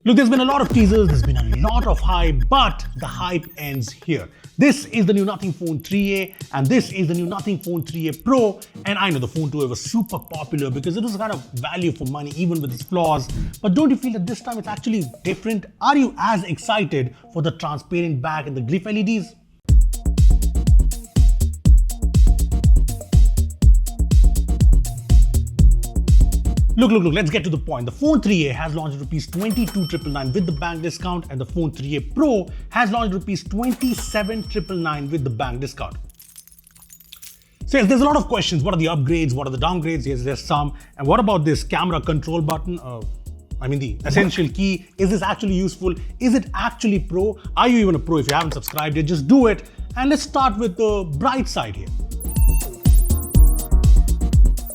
Look, there's been a lot of teasers, there's been a lot of hype, but the hype ends here. This is the new Nothing Phone 3A, and this is the new Nothing Phone 3A Pro. And I know the Phone 2A was super popular because it was kind of value for money, even with its flaws. But don't you feel that this time it's actually different? Are you as excited for the transparent back and the glyph LEDs? Look, let's get to the point. The Phone 3A has launched at ₹22,999 with the bank discount, and the Phone 3A Pro has launched at ₹27,999 with the bank discount. So yes, there's a lot of questions. What are the upgrades? What are the downgrades? Yes, there's some. And what about this camera control button? The essential key. Is this actually useful? Is it actually pro? Are you even a pro? If you haven't subscribed yet, just do it. And let's start with the bright side here.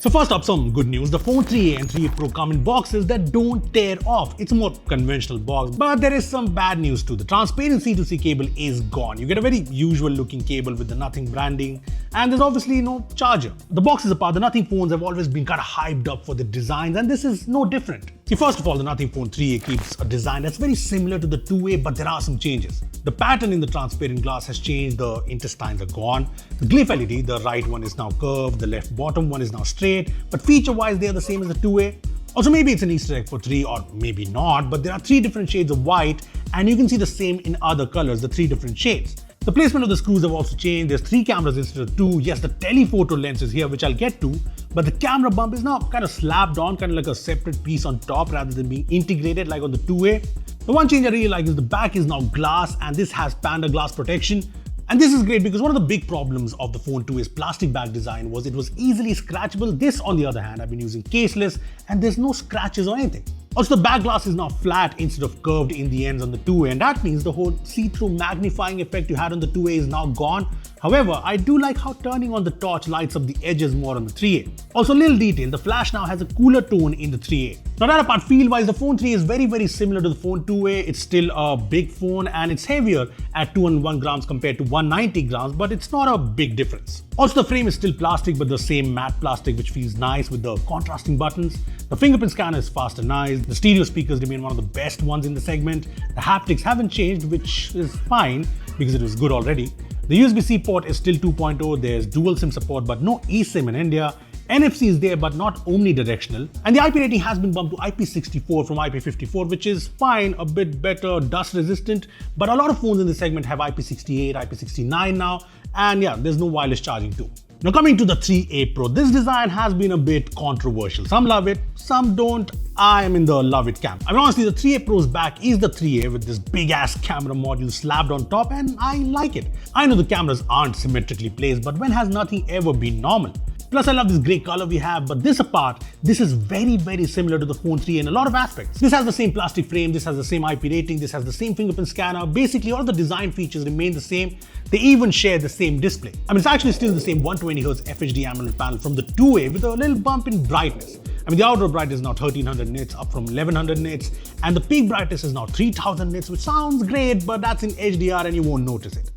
So first up, some good news. The Phone 3A and 3A Pro come in boxes that don't tear off. It's a more conventional box, but there is some bad news too. The transparent C2C cable is gone. You get a very usual looking cable with the Nothing branding, and there's obviously no charger. The boxes apart, the Nothing phones have always been kind of hyped up for the designs, and this is no different. See, first of all, the Nothing Phone 3A keeps a design that's very similar to the 2A, but there are some changes. The pattern in the transparent glass has changed, the intestines are gone. The glyph LED, the right one is now curved, the left bottom one is now straight, but feature-wise they are the same as the 2A. Also, maybe it's an Easter egg for 3, or maybe not, but there are 3 different shades of white, and you can see the same in other colors, the 3 different shades. The placement of the screws have also changed. There's 3 cameras instead of 2. Yes, the telephoto lens is here, which I'll get to, but the camera bump is now kind of slapped on, kind of like a separate piece on top rather than being integrated like on the 2A. The one change I really like is the back is now glass, and this has Panda glass protection. And this is great because one of the big problems of the Phone 2A's plastic back design was it was easily scratchable. This, on the other hand, I've been using caseless and there's no scratches or anything. Also, the back glass is now flat instead of curved in the ends on the 2A, and that means the whole see-through magnifying effect you had on the 2A is now gone. However, I do like how turning on the torch lights up the edges more on the 3A. Also, little detail, the flash now has a cooler tone in the 3A. Now that apart, feel-wise, the Phone 3 is very similar to the Phone 2A. It's still a big phone and it's heavier at 201 grams compared to 190 grams, but it's not a big difference. Also, the frame is still plastic, but the same matte plastic, which feels nice with the contrasting buttons. The fingerprint scanner is fast and nice. The stereo speakers remain one of the best ones in the segment. The haptics haven't changed, which is fine because it was good already. The USB-C port is still 2.0. There's dual SIM support, but no eSIM in India. NFC is there, but not omnidirectional. And the IP rating has been bumped to IP64 from IP54, which is fine, a bit better, dust resistant. But a lot of phones in this segment have IP68, IP69 now. And yeah, there's no wireless charging too. Now coming to the 3A Pro, this design has been a bit controversial. Some love it, some don't. I am in the love it camp. I mean, honestly, the 3A Pro's back is the 3A with this big ass camera module slapped on top, and I like it. I know the cameras aren't symmetrically placed, but when has nothing ever been normal? Plus, I love this grey color we have, but this apart, this is very similar to the Phone 3 in a lot of aspects. This has the same plastic frame, this has the same IP rating, this has the same fingerprint scanner. Basically, all the design features remain the same. They even share the same display. I mean, it's actually still the same 120Hz FHD AMOLED panel from the 2A with a little bump in brightness. I mean, the outdoor brightness is now 1300 nits, up from 1100 nits, and the peak brightness is now 3000 nits, which sounds great, but that's in HDR and you won't notice it.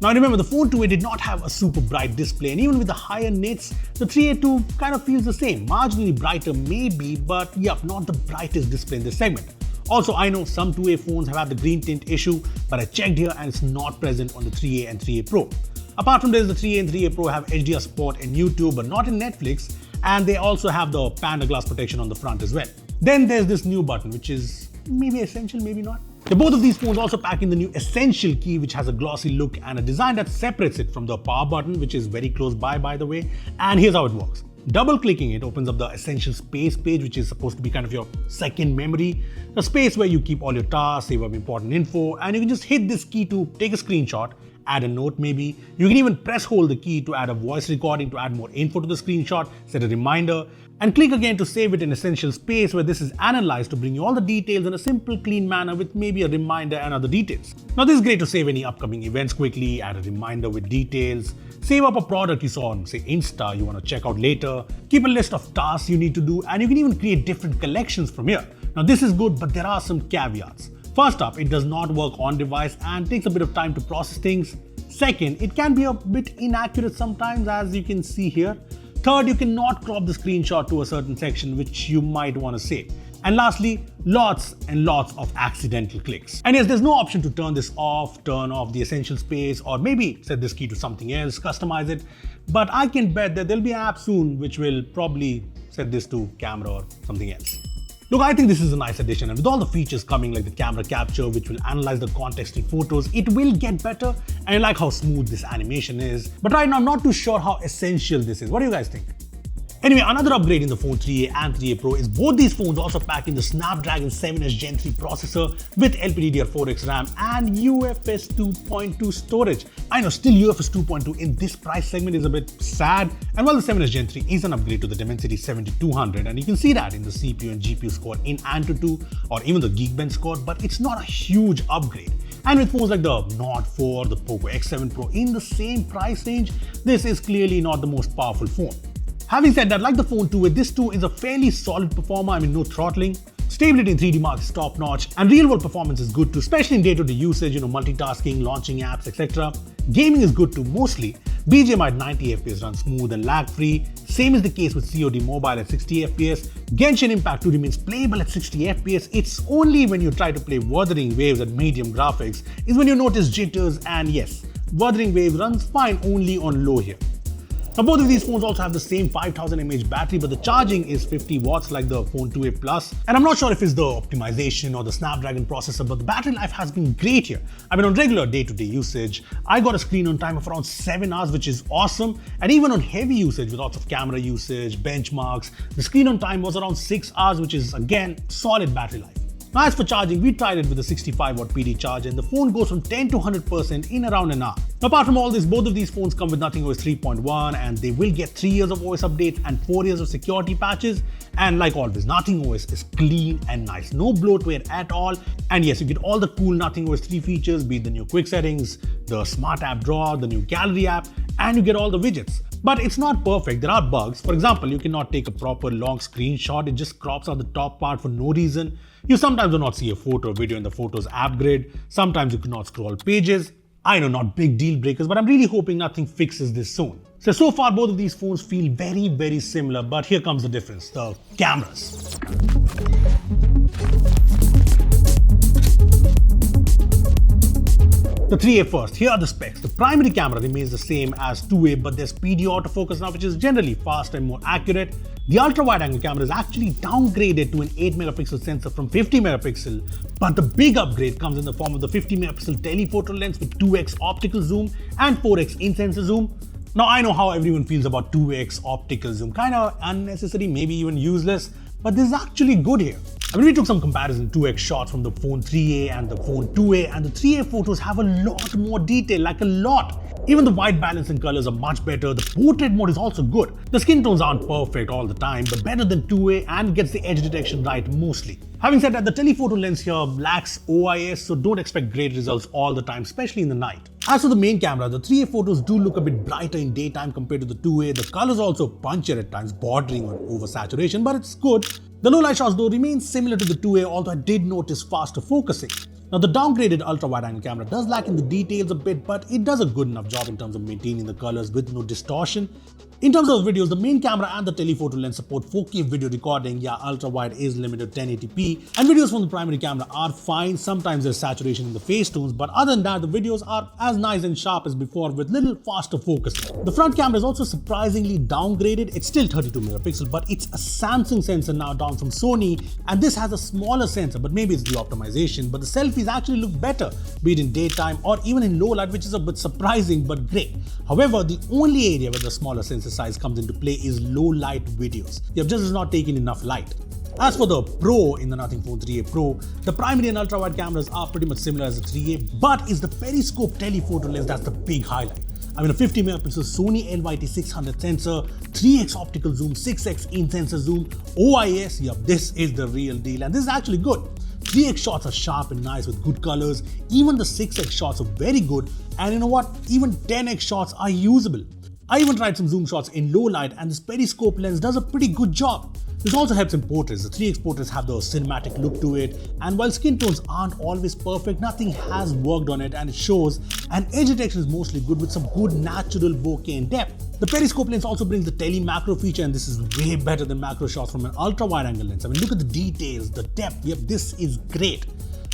Now remember, the Phone 2A did not have a super bright display, and even with the higher nits, the 3A2 kind of feels the same. Marginally brighter maybe, but yep, not the brightest display in this segment. Also, I know some 2A phones have had the green tint issue, but I checked here and it's not present on the 3A and 3A Pro. Apart from this, the 3A and 3A Pro have HDR support in YouTube, but not in Netflix, and they also have the Panda glass protection on the front as well. Then there's this new button, which is maybe essential, maybe not. Both of these phones also pack in the new Essential key, which has a glossy look and a design that separates it from the power button, which is very close by the way. And here's how it works. Double-clicking it opens up the Essential Space page, which is supposed to be kind of your second memory, the space where you keep all your tasks, save up important info, and you can just hit this key to take a screenshot, add a note maybe. You can even press hold the key to add a voice recording to add more info to the screenshot, set a reminder, and click again to save it in Essential Space, where this is analyzed to bring you all the details in a simple, clean manner with maybe a reminder and other details. Now this is great to save any upcoming events quickly, add a reminder with details, save up a product you saw on say Insta you want to check out later, keep a list of tasks you need to do, and you can even create different collections from here. Now this is good, but there are some caveats. First up, it does not work on device and takes a bit of time to process things. Second, it can be a bit inaccurate sometimes, as you can see here. Third, you cannot crop the screenshot to a certain section which you might want to save. And lastly, lots and lots of accidental clicks. And yes, there's no option to turn this off, turn off the essential space, or maybe set this key to something else, customize it. But I can bet that there'll be an app soon which will probably set this to camera or something else. Look, I think this is a nice addition, and with all the features coming like the camera capture, which will analyze the context in photos, it will get better. And I like how smooth this animation is. But right now, I'm not too sure how essential this is. What do you guys think? Anyway, another upgrade in the phone 3A and 3A Pro is both these phones also pack in the Snapdragon 7 Edge Gen 3 processor with LPDDR4X RAM and UFS 2.2 storage. I know, still UFS 2.2 in this price segment is a bit sad. And while the 7 Edge Gen 3 is an upgrade to the Dimensity 7200, and you can see that in the CPU and GPU score in Antutu or even the Geekbench score, but it's not a huge upgrade. And with phones like the NORD 4, the Poco X7 Pro in the same price range, this is clearly not the most powerful phone. Having said that, like the phone 2A, this too is a fairly solid performer. I mean, no throttling. Stability in 3D Mark is top notch, and real world performance is good too, especially in day-to-day usage, multitasking, launching apps, etc. Gaming is good too, mostly. BGMI at 90 FPS runs smooth and lag-free. Same is the case with COD Mobile at 60 FPS. Genshin Impact 2 remains playable at 60 FPS. It's only when you try to play Wuthering Waves at medium graphics is when you notice jitters, and yes, Wuthering Waves runs fine only on low here. Now both of these phones also have the same 5000 mAh battery, but the charging is 50 watts like the phone 2A Plus. And I'm not sure if it's the optimization or the Snapdragon processor, but the battery life has been great here. I mean, on regular day-to-day usage, I got a screen on time of around 7 hours, which is awesome. And even on heavy usage with lots of camera usage, benchmarks, the screen on time was around 6 hours, which is again, solid battery life. Now as for charging, we tried it with a 65 watt PD charge and the phone goes from 10 to 100% in around an hour. Now apart from all this, both of these phones come with Nothing OS 3.1 and they will get 3 years of OS updates and 4 years of security patches. And like always, Nothing OS is clean and nice, no bloatware at all. And yes, you get all the cool Nothing OS 3 features, be it the new quick settings, the smart app drawer, the new gallery app, and you get all the widgets. But it's not perfect, there are bugs. For example, you cannot take a proper long screenshot, it just crops out the top part for no reason. You sometimes do not see a photo or video in the Photos app grid. Sometimes you cannot scroll pages. I know, not big deal breakers, but I'm really hoping nothing fixes this soon. So far both of these phones feel very, very similar, but here comes the difference, the cameras. The 3A first, here are the specs. The primary camera remains the same as 2A, but there's PD autofocus now, which is generally faster and more accurate. The ultra-wide-angle camera is actually downgraded to an 8-megapixel sensor from 50 megapixel, but the big upgrade comes in the form of the 50-megapixel telephoto lens with 2x optical zoom and 4x in-sensor zoom. Now I know how everyone feels about 2x optical zoom, kind of unnecessary, maybe even useless, but this is actually good here. I mean, we took some comparison 2x shots from the phone 3A and the phone 2A, and the 3A photos have a lot more detail, like a lot. Even the white balance and colors are much better. The portrait mode is also good. The skin tones aren't perfect all the time, but better than 2A and gets the edge detection right mostly. Having said that, the telephoto lens here lacks OIS, so don't expect great results all the time, especially in the night. As for the main camera, the 3A photos do look a bit brighter in daytime compared to the 2A. The colors also punchier at times, bordering on oversaturation, but it's good. The low light shots though remain similar to the 2A, although I did notice faster focusing. Now the downgraded ultra-wide-angle camera does lack in the details a bit, but it does a good enough job in terms of maintaining the colors with no distortion. In terms of videos, the main camera and the telephoto lens support 4K video recording. Yeah, ultra-wide is limited to 1080p, and videos from the primary camera are fine. Sometimes there's saturation in the face tones, but other than that, the videos are as nice and sharp as before with little faster focusing. The front camera is also surprisingly downgraded. It's still 32 megapixel, but it's a Samsung sensor now down from Sony, and this has a smaller sensor, but maybe it's the optimization. But the selfies actually look better, be it in daytime or even in low light, which is a bit surprising but great. However, the only area where the smaller sensor size comes into play is low light videos. They have just not taken enough light. As for the Pro in the Nothing Phone 3A Pro, the primary and ultra wide cameras are pretty much similar as the 3A, but it's the periscope telephoto lens that's the big highlight. I mean, a 50 megapixel Sony LYT600 sensor, 3x optical zoom, 6x in-sensor zoom, OIS, yup, this is the real deal, and this is actually good. 3x shots are sharp and nice with good colors. Even the 6x shots are very good, and you know what? Even 10x shots are usable. I even tried some zoom shots in low light, and this periscope lens does a pretty good job. This also helps in portraits. The 3x portraits have the cinematic look to it, and while skin tones aren't always perfect, nothing has worked on it and it shows, and edge detection is mostly good with some good natural bokeh and depth. The periscope lens also brings the tele macro feature, and this is way better than macro shots from an ultra wide angle lens. I mean, look at the details, the depth. Yep, this is great.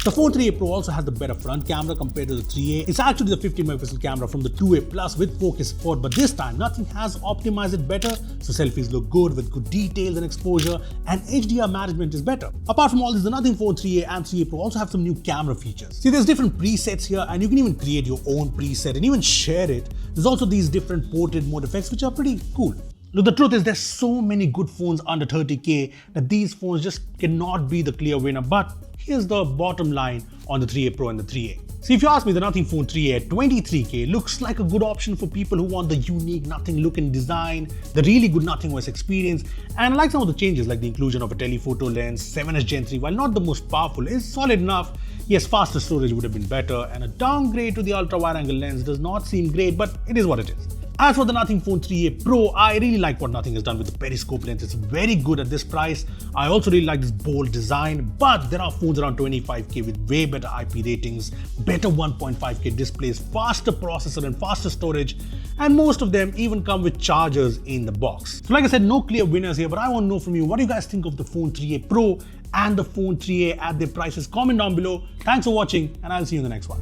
The 4.3a Pro also has the better front camera compared to the 3A. It's actually the 50 megapixel camera from the 2A Plus with 4K support, but this time nothing has optimized it better, so selfies look good with good details and exposure, and HDR management is better. Apart from all this, the Nothing Phone 3A and 3A Pro also have some new camera features. See, there's different presets here, and you can even create your own preset and even share it. There's also these different portrait mode effects, which are pretty cool. Look, the truth is there's so many good phones under 30K that these phones just cannot be the clear winner, but here's the bottom line on the 3A Pro and the 3A. See, if you ask me, the Nothing Phone 3A at 23K looks like a good option for people who want the unique Nothing look and design, the really good Nothing OS experience, and I like some of the changes like the inclusion of a telephoto lens. 7S Gen 3, while not the most powerful, is solid enough. Yes, faster storage would have been better, and a downgrade to the ultra wide angle lens does not seem great, but it is what it is. As for the Nothing Phone 3A Pro, I really like what Nothing has done with the periscope lens. It's very good at this price. I also really like this bold design, but there are phones around 25K with way better IP ratings, better 1.5K displays, faster processor and faster storage, and most of them even come with chargers in the box. So like I said, no clear winners here, but I want to know from you, what do you guys think of the Phone 3A Pro and the Phone 3A at their prices? Comment down below. Thanks for watching, and I'll see you in the next one.